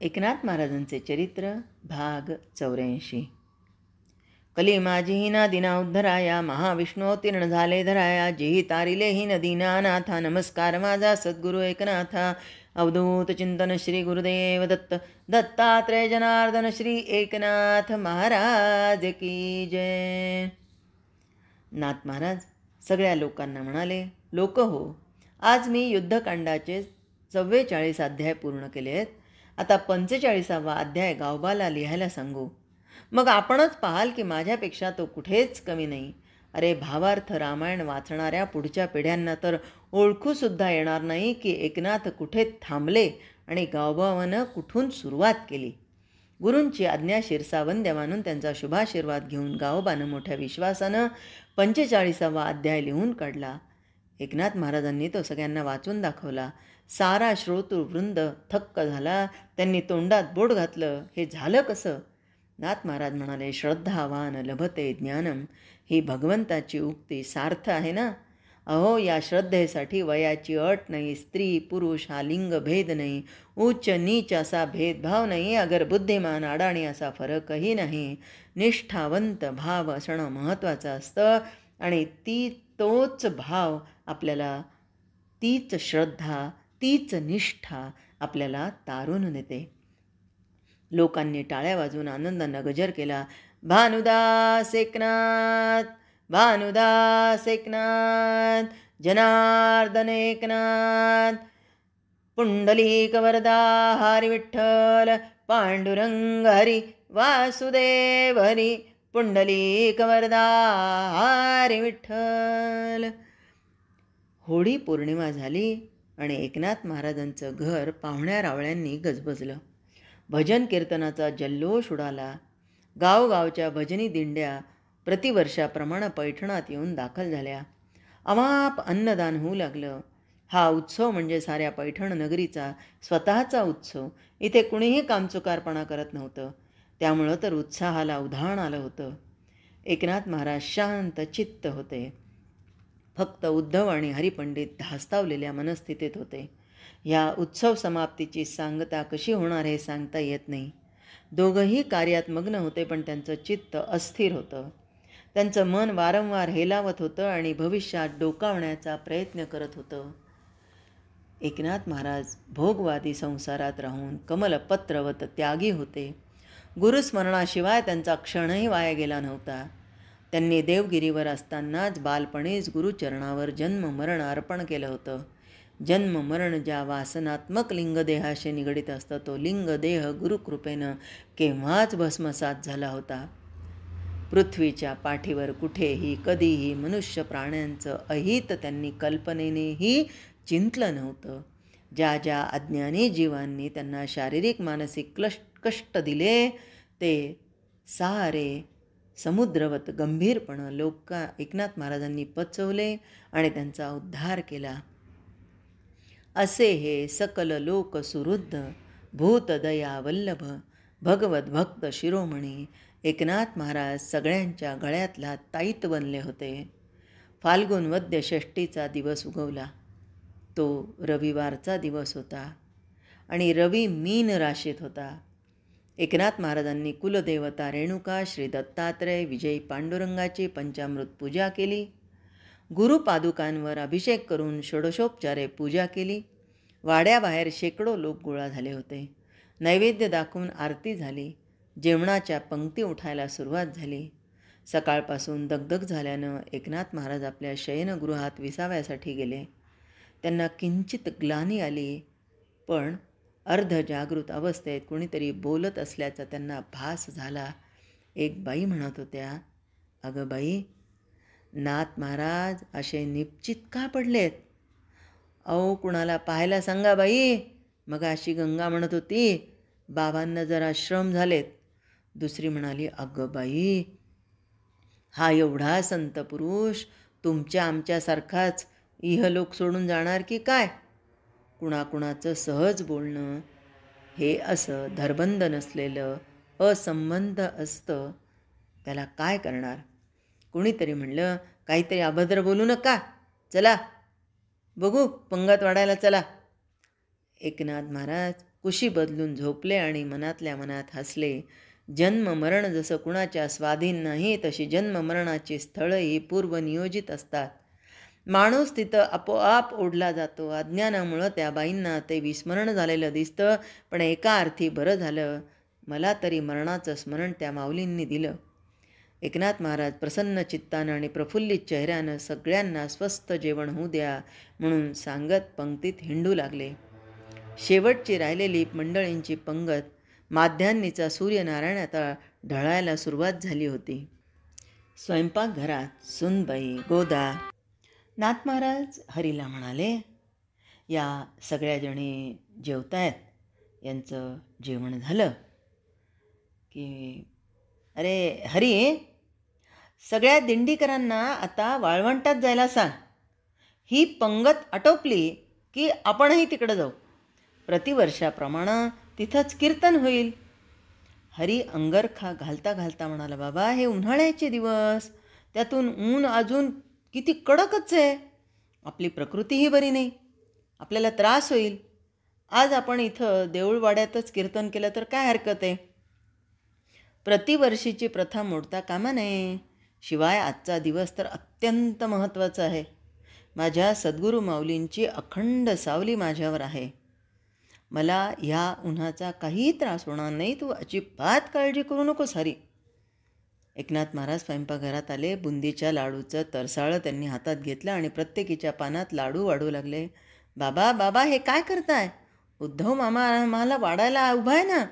एकनाथ महाराजांचे चरित्र भाग 84. कली माझी ना दिना उद्धराया, महाविष्णू तीर्ण झाले धराया, जेही तारिले ही दीनानाथा, नमस्कार माझा सद्गुरु एकनाथा. अवधूत चिंतन श्री गुरुदेव दत्त, दत्तात्रय जनार्दन श्री एकनाथ महाराज की जय. नाथ महाराज सगळ्या लोकांना म्हणाले, लोक हो, आज मी युद्धकांडाचे 44 अध्याय पूर्ण केले आहेत. आता 45वा अध्याय गावबाला लिहायला सांगू. मग आपणच पाहाल की माझ्यापेक्षा तो कुठेच कमी नाही. अरे भावार्थ रामायण वाचणाऱ्या पुढच्या पिढ्यांना तर ओळखूसुद्धा येणार नाही की एकनाथ कुठे थांबले आणि गावबावानं कुठून सुरुवात केली. गुरूंची आज्ञा शिरसावंद्य मानून त्यांचा शुभाशीर्वाद घेऊन गावोबानं मोठ्या विश्वासानं 45वा अध्याय लिहून काढला. एकनाथ महाराजांनी तो सगळ्यांना वाचून दाखवला. सारा श्रोतृवृंद थक्क झाला. त्यांनी तोंडात बोट घातलं. हे झालं कसं? नाथ महाराज म्हणाले, श्रद्धावान लभते ज्ञानम, ही भगवंताची उक्ती सार्थ आहे ना. अहो, या श्रद्धेसाठी वयाची अट नाही, स्त्री पुरुष हा लिंगभेद नाही, उच्च नीच असा भेदभाव नाही, अगर बुद्धिमान अडाणी असा फरकही नाही. निष्ठावंत भाव असणं महत्त्वाचं असतं आणि तोच भाव आपल्याला, तीच श्रद्धा, तीच निष्ठा आपल्याला तारून नेते. लोकांनी टाळ्या वाजवून आनंदानं गजर केला. भानुदास एकनाथ, भानुदास एकनाथ, जनार्दन एकनाथ, पुंडलिक वरदा हरी विठ्ठल, पांडुरंग हरी वासुदेव हरी, पुंडलिक वरदा हरी विठ्ठल. होळी पौर्णिमा झाली आणि एकनाथ महाराजांचं घर पाहुण्या रावळ्यांनी गजबजलं. भजन कीर्तनाचा जल्लोष उडाला. गावगावच्या भजनी दिंड्या प्रतिवर्षाप्रमाणे पैठणात येऊन दाखल झाल्या. अमाप अन्नदान होऊ लागलं. हा उत्सव म्हणजे साऱ्या पैठण नगरीचा स्वतःचा उत्सव. इथे कुणीही कामचुकारपणा करत नव्हतं. त्यामुळं तर उत्साहाला उधाण आलं होतं. एकनाथ महाराज शांत चित्त होते. फक्त उद्धव आणि हरिपंडित धास्तावलेल्या मनस्थितीत होते. या उत्सव समाप्तीची सांगता कशी होणार हे सांगता येत नाही. दोघंही कार्यात मग्न होते, पण त्यांचं चित्त अस्थिर होतं. त्यांचं मन वारंवार हेलावत होतं आणि भविष्यात डोकावण्याचा प्रयत्न करत होतं. एकनाथ महाराज भोगवादी संसारात राहून कमलपत्रवत त्यागी होते. गुरुस्मरणाशिवाय त्यांचा क्षणही वाया गेला नव्हता. त्यांनी देवगिरीवर असतानाच बालपणीच गुरुचरणावर जन्ममरण अर्पण केलं होतं. जन्ममरण ज्या वासनात्मक लिंगदेहाशी निगडीत असतं, तो लिंगदेह गुरुकृपेनं केव्हाच भस्मसात झाला होता. पृथ्वीच्या पाठीवर कुठेही कधीही मनुष्य प्राण्यांचं अहित त्यांनी कल्पनेनेही चिंतलं नव्हतं. ज्या ज्या अज्ञानी जीवांनी त्यांना शारीरिक मानसिक कष्ट दिले, ते सारे समुद्रवत गंभीरपणं एकनाथ महाराजांनी पचवले आणि त्यांचा उद्धार केला. असे हे सकल लोक सुहृद भूतदया वल्लभ भगवत भक्त शिरोमणी एकनाथ महाराज सगळ्यांच्या गळ्यातला ताईत बनले होते. फाल्गुन वद्य षष्टीचा दिवस उगवला. तो रविवारचा दिवस होता आणि रवी मीन राशीत होता. एकनाथ महाराजांनी कुलदेवता रेणुका, श्री दत्तात्रय, विजयी पांडुरंगाची पंचामृत पूजा केली. गुरुपादुकांवर अभिषेक करून षोडशोपचारे पूजा केली. वाड्याबाहेर शेकडो लोक गोळा झाले होते. नैवेद्य दाखवून आरती झाली. जेवणाच्या पंक्ती उठायला सुरुवात झाली. सकाळपासून दगदग झाल्यानं एकनाथ महाराज आपल्या शयनगृहात विसाव्यासाठी गेले. त्यांना किंचित ग्लानी आली, पण अर्धजागृत अवस्थेत कोणीतरी बोलत असल्याचा त्यांना भास झाला. एक बाई म्हणत होत्या, अगं बाई, नाथ महाराज असे निश्चित का पडलेत? अहो, कुणाला पाहायला सांगा बाई. मग अशी गंगा म्हणत होती, बाबांना जरा श्रम झालेत. दुसरी म्हणाली, अगं बाई, हा एवढा संत पुरुष तुमच्या आमच्यासारखाच इहलोक सोडून जाणार की काय? कुणाकुणाचं सहज बोलणं हे असं धरबंध नसलेलं असंबंध असतं. त्याला काय करणार? कोणीतरी म्हणलं, काहीतरी अभद्र बोलू नका, चला बघू पंगत वाढायला चला. एकनाथ महाराज कुशी बदलून झोपले आणि मनातल्या मनात हसले. जन्म मरण जसं कुणाच्या स्वाधीन नाही, तशी जन्म मरणाची स्थळं ही पूर्वनियोजित असतात. माणूस तिथं आपोआप ओढला जातो. अज्ञानामुळं त्या बाईंना ते विस्मरण झालेलं दिसतं. पण एका अर्थी बरं झालं, मला तरी मरणाचं स्मरण त्या माऊलींनी दिलं. एकनाथ महाराज प्रसन्न चित्तानं आणि प्रफुल्लित चेहऱ्यानं सगळ्यांना स्वस्थ जेवण होऊ द्या म्हणून सांगत पंक्तीत हिंडू लागले. शेवटची राहिलेली मंडळींची पंगत माध्यान्नीचा सूर्यनारायण आता ढळायला सुरुवात झाली होती. स्वयंपाकघरात सुनबाई, गोदा. नाथ महाराज हरीला म्हणाले, या सगळ्या जणी जेवतायत, यांचं जेवण झालं की अरे हरी, सगळ्या दिंडीकरांना आता वाळवंटात जायला सांग. ही पंगत आटोपली की आपणही तिकडं जाऊ. प्रतिवर्षाप्रमाणे तिथंच कीर्तन होईल. हरी अंगरखा घालता घालता म्हणाला, बाबा हे उन्हाळ्याचे दिवस, त्यातून ऊन अजून किती कडकच आहे. आपली प्रकृतीही बरी नाही, आपल्याला त्रास होईल. आज आपण इथं देऊळवाड्यातच कीर्तन केलं तर काय हरकत आहे. प्रतिवर्षीची प्रथा मोडता कामा नये. शिवाय आजचा दिवस तर अत्यंत महत्त्वाचा आहे. माझ्या सद्गुरू माऊलींची अखंड सावली माझ्यावर आहे. मला ह्या उन्हाचा काहीही त्रास होणार नाही. तू अजिबात काळजी करू नकोस हरी. एकनाथ महाराज स्वयंपाकघरात आले. बुंदीच्या लाडूचं तरसाळं त्यांनी हातात घेतलं आणि प्रत्येकीच्या पानात लाडू वाढू लागले. बाबा बाबा हे काय करताय? उद्धव मामा आम्हाला वाढायला उभा आहे ना.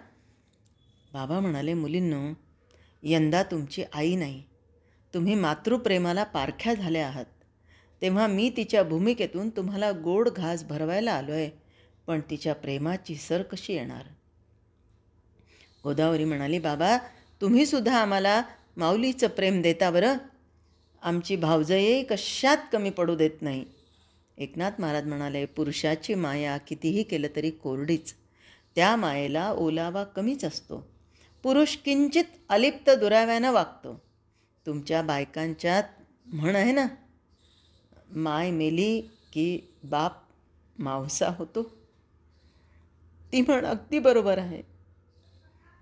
बाबा म्हणाले, मुलींनो, यंदा तुमची आई नाही, तुम्ही मातृप्रेमाला पारख्या झाल्या आहात. तेव्हा मी तिच्या भूमिकेतून तुम्हाला गोड घास भरवायला आलो आहे. पण तिच्या प्रेमाची सर कशी येणार? गोदावरी म्हणाली, बाबा तुम्हीसुद्धा आम्हाला माऊलीचं प्रेम देता बरं. आमची भावजयही कशात कमी पडू देत नाही. एकनाथ महाराज म्हणाले, पुरुषाची माया कितीही केलं तरी कोरडीच. त्या मायेला ओलावा कमीच असतो. पुरुष किंचित अलिप्त दुराव्यानं वागतो. तुमच्या बायकांच्यात म्हण आहे ना, माय मेली की बाप मावसा होतो. ती म्हण अगदी बरोबर आहे.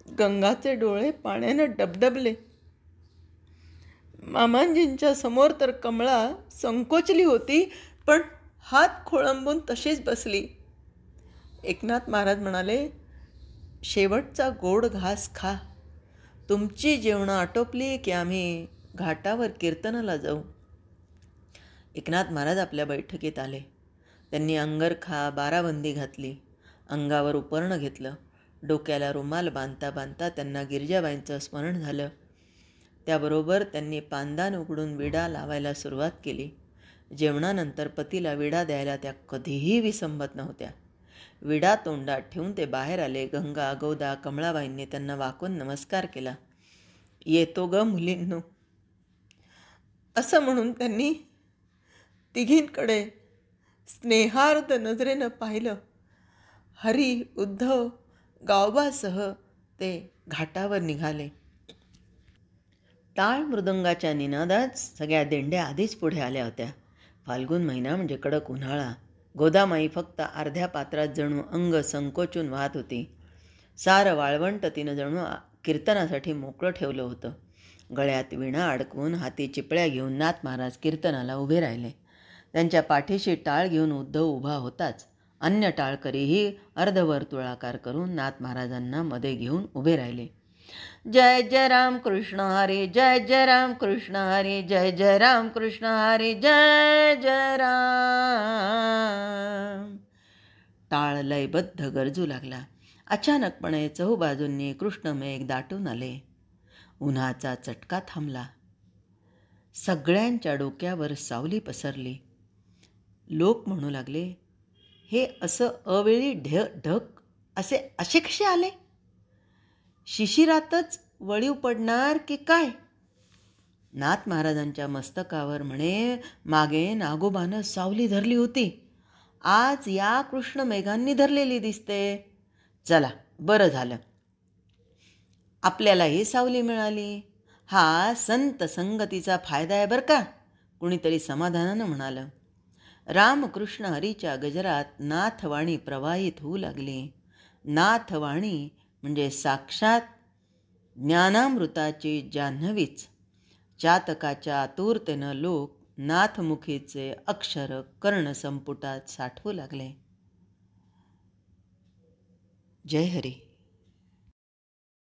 गंगाचे डोळे पाण्यानं डबडबले. मामांजींच्या समोर तर कमळा संकोचली होती, पण हात खोळंबून तशीच बसली. एकनाथ महाराज म्हणाले, शेवटचा गोड घास खा. तुमची जेवणं आटोपली की आम्ही घाटावर कीर्तनाला जाऊ. एकनाथ महाराज आपल्या बैठकीत आले. त्यांनी अंगरखा बाराबंदी घातली. अंगावर उपरणं घेतलं. डोक्याला रुमाल बांधता बांधता त्यांना गिरजाबाईंचं स्मरण झालं. त्याबरोबर त्यांनी पानदान उघडून विडा लावायला सुरुवात केली. जेवणानंतर पतीला विडा द्यायला त्या कधीही विसंबत नव्हत्या. विडा तोंडात ठेवून ते बाहेर आले. गंगा, गोदा, कमळाबाईंनी त्यांना वाकून नमस्कार केला. येतो ग मुलींनो, असं म्हणून त्यांनी तिघींकडे स्नेहार्द नजरेनं पाहिलं. हरी, उद्धव, गावबासह ते घाटावर निघाले. टाळ मृदंगाच्या निनादात सगळ्या दिंड्या आधीच पुढे आल्या होत्या. फाल्गुन महिना म्हणजे कडक उन्हाळा. गोदामाई फक्त अर्ध्या पात्रात जणू अंग संकोचून वाहत होती. सारं वाळवंट तिनं जणू कीर्तनासाठी मोकळं ठेवलं होतं. गळ्यात विणा अडकवून हाती चिपळ्या घेऊन नाथ महाराज कीर्तनाला उभे राहिले. त्यांच्या पाठीशी टाळ घेऊन उद्धव उभा होताच अन्य टाळकरीही अर्धवर्तुळाकार करून नाथ महाराजांना मध्ये घेऊन उभे राहिले. जय जय राम कृष्ण हरी, जय जय राम कृष्ण हरी, जय जय राम कृष्ण हरी, जय जय राम. टाळ लयबद्ध गरजू लागला. अचानकपणे चहूबाजूंनी कृष्णमेघ दाटून आले. उन्हाचा चटका थांबला. सगळ्यांच्या डोक्यावर सावली पसरली. लोक म्हणू लागले, हे असं अवेळी ढग असे कसे आले? शिशिरातच वळीव पडणार की काय? नाथ महाराजांच्या मस्तकावर म्हणे मागे नागोबानं सावली धरली होती. आज या कृष्ण मेघांनी धरलेली दिसते. चला बरं झालं, आपल्यालाही सावली मिळाली. हा संत संगतीचा फायदा आहे बरं का, कुणीतरी समाधानानं म्हणालं. रामकृष्ण हरीच्या गजरात नाथवाणी प्रवाहित होऊ लागली. नाथवाणी म्हणजे साक्षात ज्ञानामृताची जान्हवीच. चातकाच्या आतुरतेनं लोक नाथमुखीचे अक्षर कर्णसंपुटात साठवू लागले. जय हरी.